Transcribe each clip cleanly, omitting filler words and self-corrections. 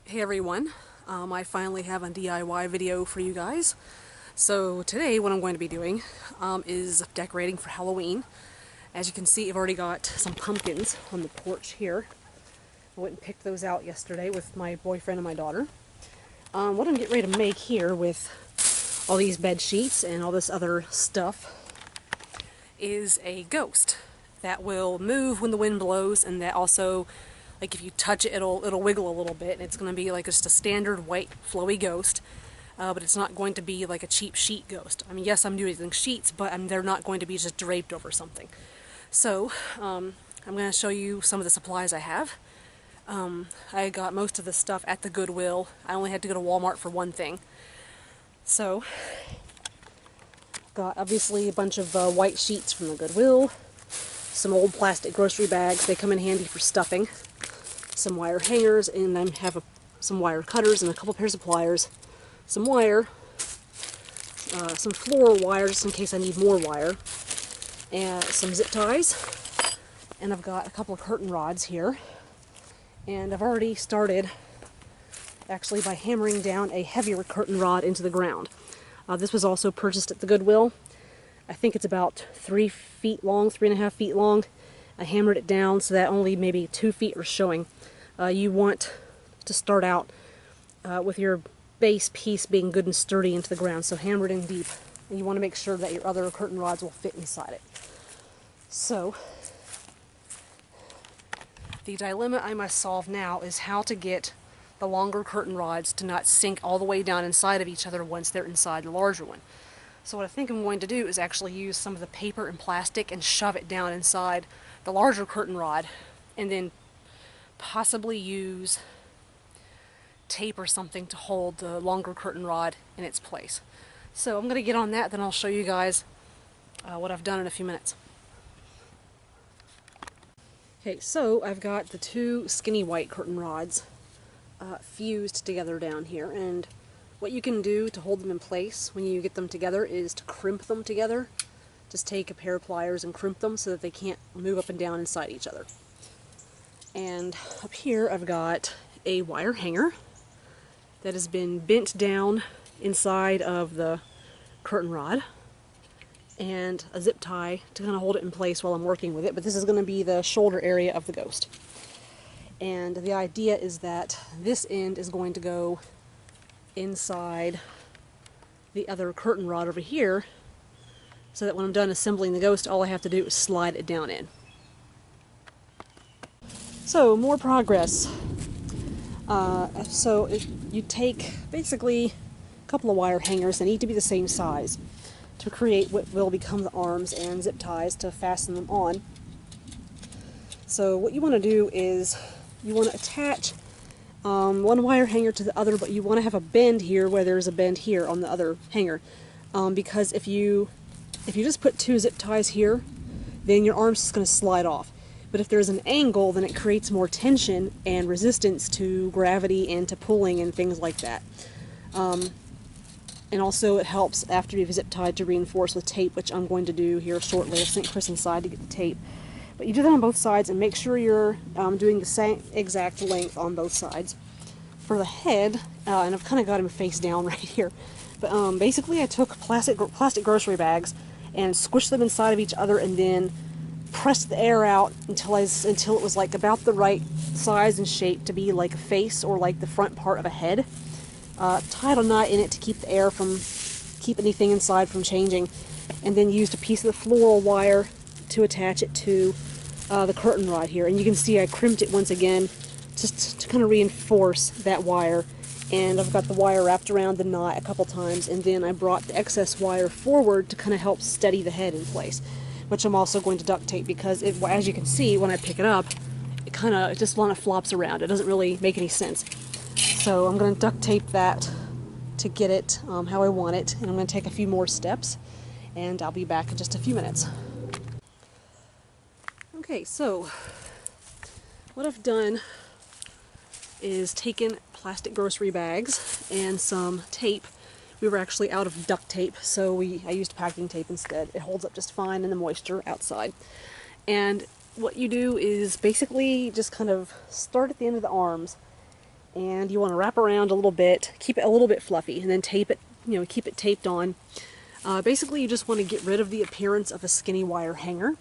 Hey everyone, I finally have a DIY video for you guys. So today what I'm going to be doing is decorating for Halloween. As you can see, I've already got some pumpkins on the porch here. I went and picked those out yesterday with my boyfriend and my daughter. What I'm getting ready to make here with all these bed sheets and all this other stuff is a ghost that will move when the wind blows, and that also, like, if you touch it, it'll wiggle a little bit, and it's going to be like just a standard white flowy ghost, but it's not going to be like a cheap sheet ghost. I mean, yes, I'm using sheets, but they're not going to be just draped over something. So I'm going to show you some of the supplies I have. I got most of the stuff at the Goodwill. I only had to go to Walmart for one thing. So got obviously a bunch of white sheets from the Goodwill, some old plastic grocery bags. They come in handy for stuffing. Some wire hangers, and I have some wire cutters and a couple pairs of pliers, some wire, some floor wire just in case I need more wire, and some zip ties, and I've got a couple of curtain rods here, and I've already started actually by hammering down a heavier curtain rod into the ground. This was also purchased at the Goodwill. I think it's about 3 feet long, 3.5 feet long. I hammered it down so that only maybe 2 feet are showing. You want to start out with your base piece being good and sturdy into the ground, so hammer it in deep. And you want to make sure that your other curtain rods will fit inside it. So, the dilemma I must solve now is how to get the longer curtain rods to not sink all the way down inside of each other once they're inside the larger one. So what I think I'm going to do is actually use some of the paper and plastic and shove it down inside the larger curtain rod, and then possibly use tape or something to hold the longer curtain rod in its place. So I'm going to get on that, then I'll show you guys what I've done in a few minutes. Okay, so I've got the two skinny white curtain rods fused together down here, and what you can do to hold them in place when you get them together is to crimp them together. Just take a pair of pliers and crimp them so that they can't move up and down inside each other. And up here I've got a wire hanger that has been bent down inside of the curtain rod, and a zip tie to kind of hold it in place while I'm working with it, but this is going to be the shoulder area of the ghost. And the idea is that this end is going to go inside the other curtain rod over here, so that when I'm done assembling the ghost, all I have to do is slide it down in. So, more progress. You take basically a couple of wire hangers that need to be the same size to create what will become the arms and zip ties to fasten them on. So what you want to do is you want to attach one wire hanger to the other, but you want to have a bend here where there's a bend here on the other hanger, because if you just put two zip ties here, then your arm's just going to slide off. But if there's an angle, then it creates more tension and resistance to gravity and to pulling and things like that. And also it helps after you've zip tied to reinforce with tape, which I'm going to do here shortly. I sent Chris inside to get the tape. But you do that on both sides and make sure you're doing the same exact length on both sides. For the head, and I've kind of got him face down right here, but basically I took plastic grocery bags and squished them inside of each other, and then pressed the air out until it was like about the right size and shape to be like a face or like the front part of a head. Tied a knot in it to keep the air from keep anything inside from changing, and then used a piece of the floral wire to attach it to the curtain rod here. And you can see I crimped it once again just to kind of reinforce that wire. And I've got the wire wrapped around the knot a couple times, and then I brought the excess wire forward to kind of help steady the head in place, which I'm also going to duct tape, because it, as you can see when I pick it up, it just kind of flops around. It doesn't really make any sense. So I'm going to duct tape that to get it how I want it, and I'm going to take a few more steps, and I'll be back in just a few minutes. Okay, so what I've done is taken plastic grocery bags and some tape. We were actually out of duct tape, so I used packing tape instead. It holds up just fine in the moisture outside. And what you do is basically just kind of start at the end of the arms and you want to wrap around a little bit, keep it a little bit fluffy, and then tape it, keep it taped on. Basically, you just want to get rid of the appearance of a skinny wire hanger,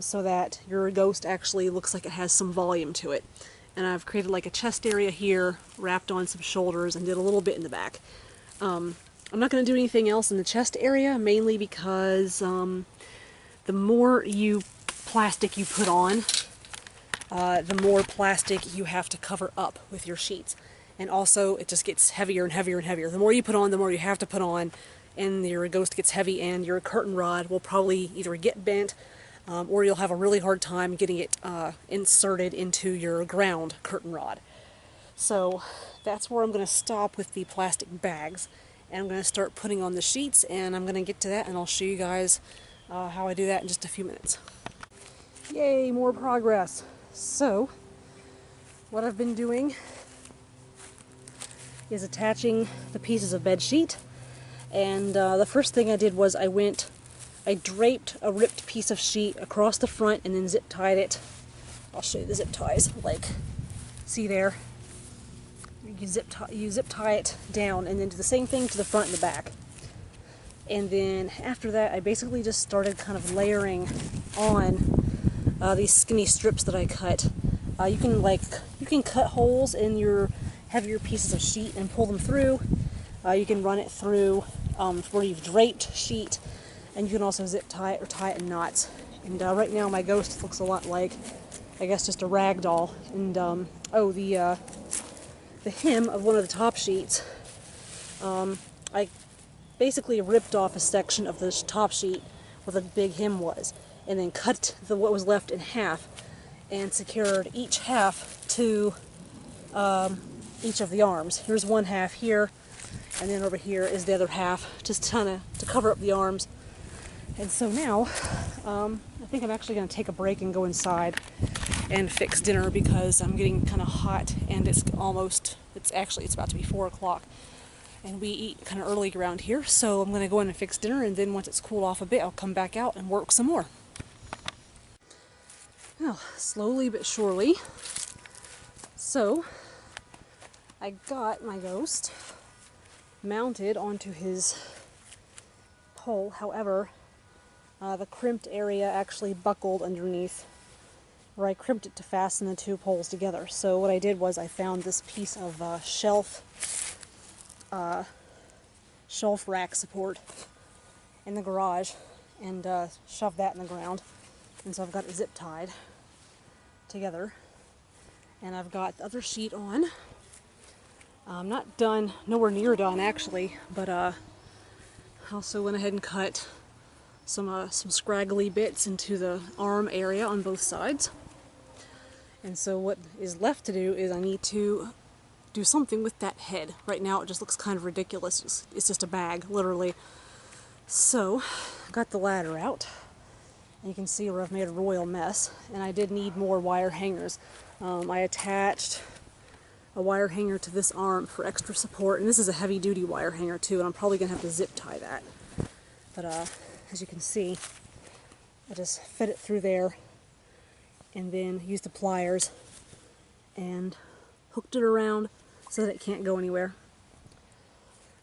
so that your ghost actually looks like it has some volume to it. And I've created like a chest area here, wrapped on some shoulders, and did a little bit in the back. I'm not going to do anything else in the chest area, mainly because the more plastic you put on, the more plastic you have to cover up with your sheets. And also, it just gets heavier and heavier and heavier. The more you put on, the more you have to put on, and your ghost gets heavy, and your curtain rod will probably either get bent, or you'll have a really hard time getting it inserted into your ground curtain rod. So that's where I'm going to stop with the plastic bags, and I'm going to start putting on the sheets, and I'm going to get to that, and I'll show you guys how I do that in just a few minutes. Yay, more progress. So what I've been doing is attaching the pieces of bed sheet, and the first thing I did was I draped a ripped piece of sheet across the front and then zip tied it. I'll show you the zip ties. See there? You zip tie it down, and then do the same thing to the front and the back. And then after that, I basically just started kind of layering on these skinny strips that I cut. You can cut holes in your heavier pieces of sheet and pull them through. You can run it through where you've draped sheet. And you can also zip tie it or tie it in knots. And right now my ghost looks a lot like, I guess, just a rag doll. And the hem of one of the top sheets, I basically ripped off a section of the top sheet where the big hem was, and then cut what was left in half, and secured each half to each of the arms. Here's one half here, and then over here is the other half, just kind of to cover up the arms. And so now, I think I'm actually going to take a break and go inside and fix dinner, because I'm getting kind of hot, and it's about to be 4 o'clock, and we eat kind of early around here. So I'm going to go in and fix dinner, and then once it's cooled off a bit, I'll come back out and work some more. Well, slowly but surely. So I got my ghost mounted onto his pole. However, the crimped area actually buckled underneath where I crimped it to fasten the two poles together. So what I did was I found this piece of shelf rack support in the garage, and shoved that in the ground. And so I've got it zip tied together, and I've got the other sheet on. I'm not done, nowhere near done actually, but I also went ahead and cut some scraggly bits into the arm area on both sides. And so what is left to do is I need to do something with that head. Right now it just looks kind of ridiculous. It's just a bag, literally. So I got the ladder out, and you can see where I've made a royal mess, and I did need more wire hangers. I attached a wire hanger to this arm for extra support, and this is a heavy duty wire hanger too, and I'm probably gonna have to zip tie that. But as you can see, I just fit it through there, and then used the pliers and hooked it around so that it can't go anywhere.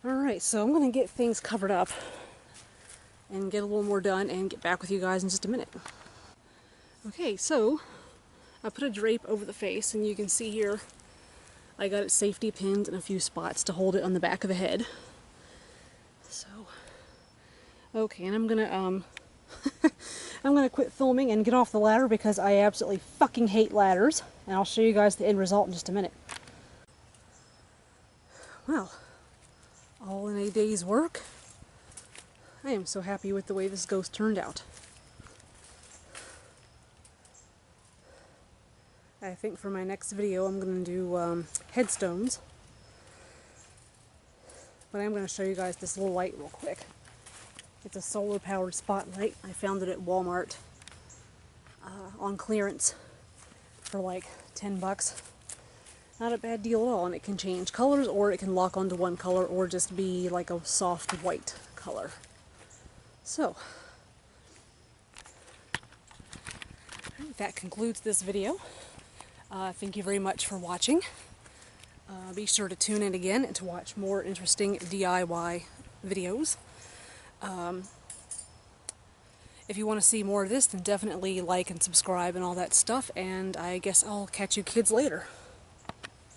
Alright, so I'm going to get things covered up and get a little more done and get back with you guys in just a minute. Okay, so I put a drape over the face, and you can see here I got it safety pinned in a few spots to hold it on the back of the head. So, okay, and I'm gonna I'm gonna quit filming and get off the ladder, because I absolutely fucking hate ladders, and I'll show you guys the end result in just a minute. Well, all in a day's work. I am so happy with the way this ghost turned out. I think for my next video I'm going to do headstones. But I'm going to show you guys this little light real quick. It's a solar powered spotlight. I found it at Walmart on clearance for like 10 bucks. Not a bad deal at all, and it can change colors, or it can lock onto one color, or just be like a soft white color. So, that concludes this video. Thank you very much for watching. Be sure to tune in again and to watch more interesting DIY videos. If you want to see more of this, then definitely like and subscribe and all that stuff, and I guess I'll catch you kids later.